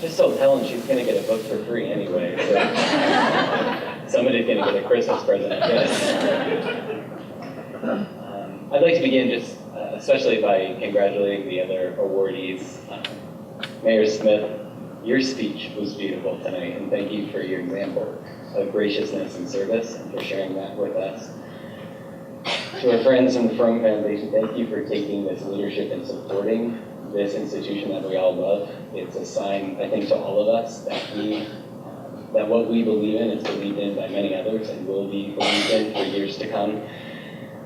just told Helen she's going to get a book for free anyway. So somebody's going to get a Christmas present, I guess. I'd like to begin just especially by congratulating the other awardees. Mayor Smith, your speech was beautiful tonight, and thank you for your example of graciousness and service and for sharing that with us. To our friends from the Fromm Foundation, thank you for taking this leadership and supporting this institution that we all love. It's a sign, I think, to all of us that what we believe in is believed in by many others and will be believed in for years to come.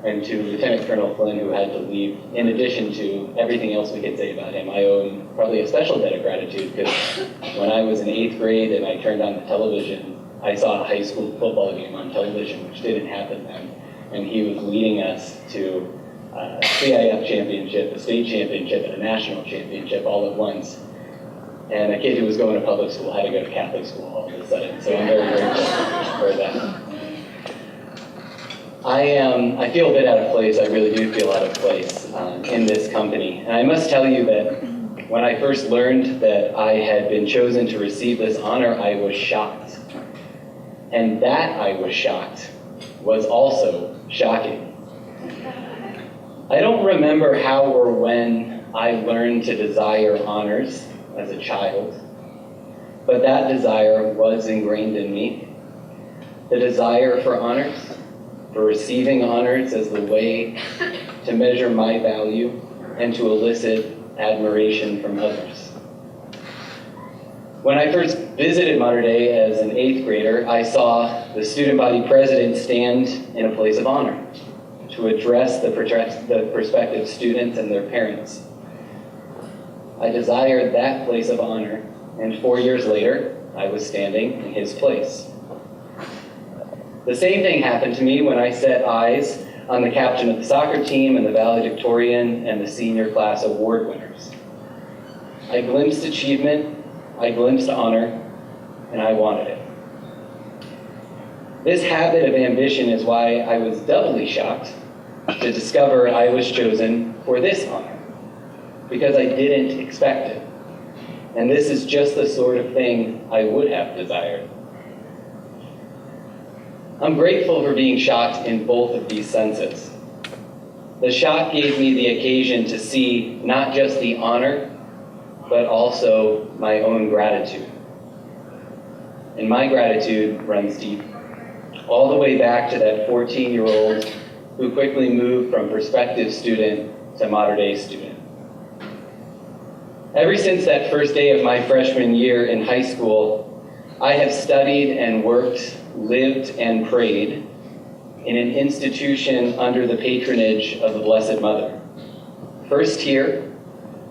And to Lieutenant Colonel Flynn, who had to leave, in addition to everything else we could say about him, I owe him probably a special debt of gratitude, because when I was in 8th grade and I turned on the television, I saw a high school football game on television, which didn't happen then. And he was leading us to a CIF championship, a state championship, and a national championship all at once. And a kid who was going to public school had to go to Catholic school all of a sudden, so I'm very grateful for that. I feel a bit out of place. I really do feel out of place in this company. And I must tell you that when I first learned that I had been chosen to receive this honor, I was shocked. And that I was shocked was also shocking. I don't remember how or when I learned to desire honors as a child, but that desire was ingrained in me. The desire for honors, for receiving honors as the way to measure my value and to elicit admiration from others. When I first visited Mater Dei as an 8th grader, I saw the student body president stand in a place of honor to address the prospective students and their parents. I desired that place of honor, and 4 years later, I was standing in his place. The same thing happened to me when I set eyes on the captain of the soccer team and the valedictorian and the senior class award winners. I glimpsed achievement, I glimpsed honor, and I wanted it. This habit of ambition is why I was doubly shocked to discover I was chosen for this honor, because I didn't expect it. And this is just the sort of thing I would have desired. I'm grateful for being shocked in both of these senses. The shock gave me the occasion to see not just the honor, but also my own gratitude. And my gratitude runs deep, all the way back to that 14-year-old who quickly moved from prospective student to Mater Dei student. Ever since that first day of my freshman year in high school, I have studied and worked, lived and prayed in an institution under the patronage of the Blessed Mother. First here,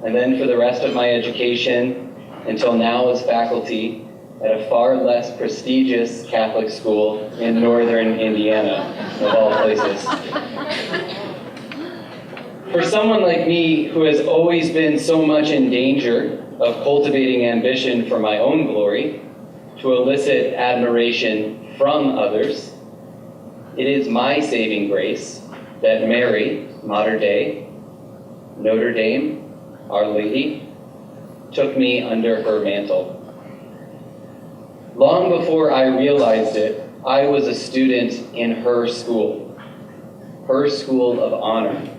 and then for the rest of my education, until now as faculty at a far less prestigious Catholic school in northern Indiana, of all places. For someone like me who has always been so much in danger of cultivating ambition for my own glory, to elicit admiration from others, it is my saving grace that Mary, Mater Dei, Notre Dame, Our Lady, took me under her mantle. Long before I realized it, I was a student in her school of honor,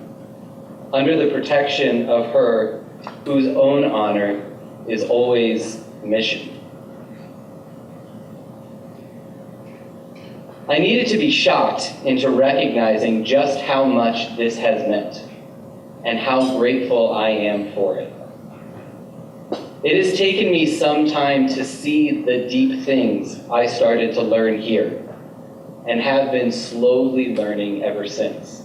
under the protection of her whose own honor is always mission. I needed to be shocked into recognizing just how much this has meant and how grateful I am for it. It has taken me some time to see the deep things I started to learn here and have been slowly learning ever since.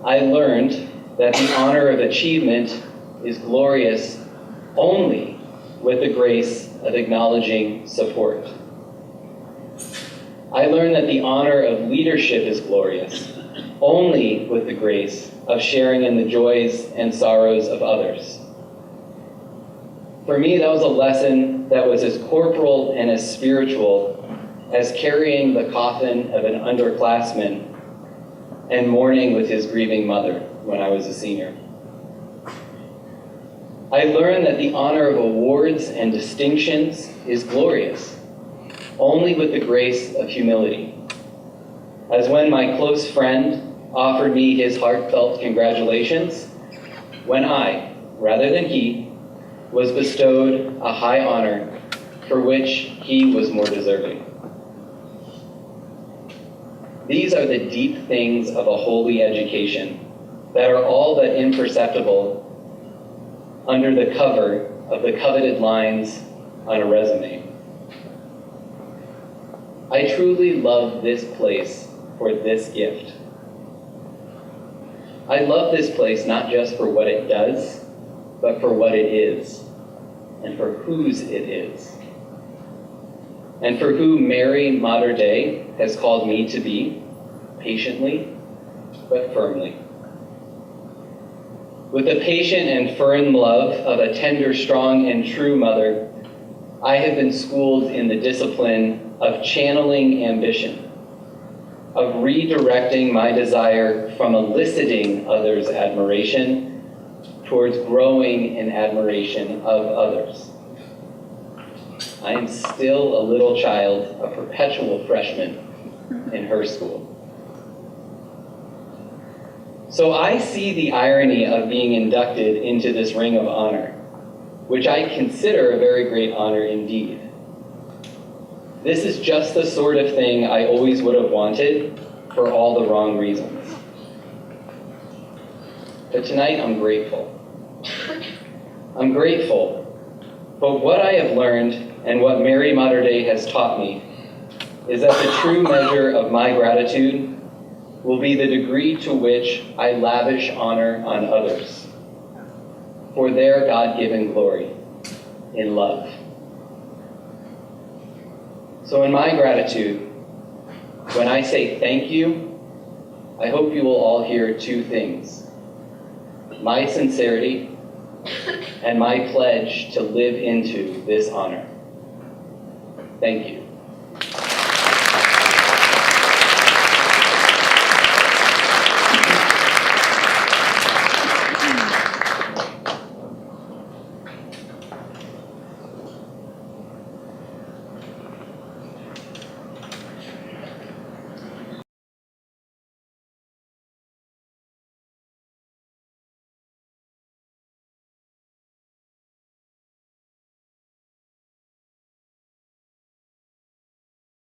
I learned that the honor of achievement is glorious only with the grace of acknowledging support. I learned that the honor of leadership is glorious only with the grace of sharing in the joys and sorrows of others. For me, that was a lesson that was as corporal and as spiritual as carrying the coffin of an underclassman and mourning with his grieving mother when I was a senior. I learned that the honor of awards and distinctions is glorious, only with the grace of humility. As when my close friend offered me his heartfelt congratulations, when I, rather than he, was bestowed a high honor for which he was more deserving. These are the deep things of a holy education that are all but imperceptible under the cover of the coveted lines on a resume. I truly love this place for this gift. I love this place not just for what it does, but for what it is, and for whose it is, and for who Mary Mater Dei has called me to be, patiently but firmly. With the patient and firm love of a tender, strong, and true mother, I have been schooled in the discipline of channeling ambition, of redirecting my desire from eliciting others' admiration towards growing in admiration of others. I am still a little child, a perpetual freshman in her school. So I see the irony of being inducted into this ring of honor, which I consider a very great honor indeed. This is just the sort of thing I always would have wanted for all the wrong reasons. But tonight I'm grateful. I'm grateful, but what I have learned and what Mary Mater Dei has taught me is that the true measure of my gratitude will be the degree to which I lavish honor on others for their God-given glory in love. So in my gratitude, when I say thank you, I hope you will all hear two things: my sincerity and my pledge to live into this honor. Thank you.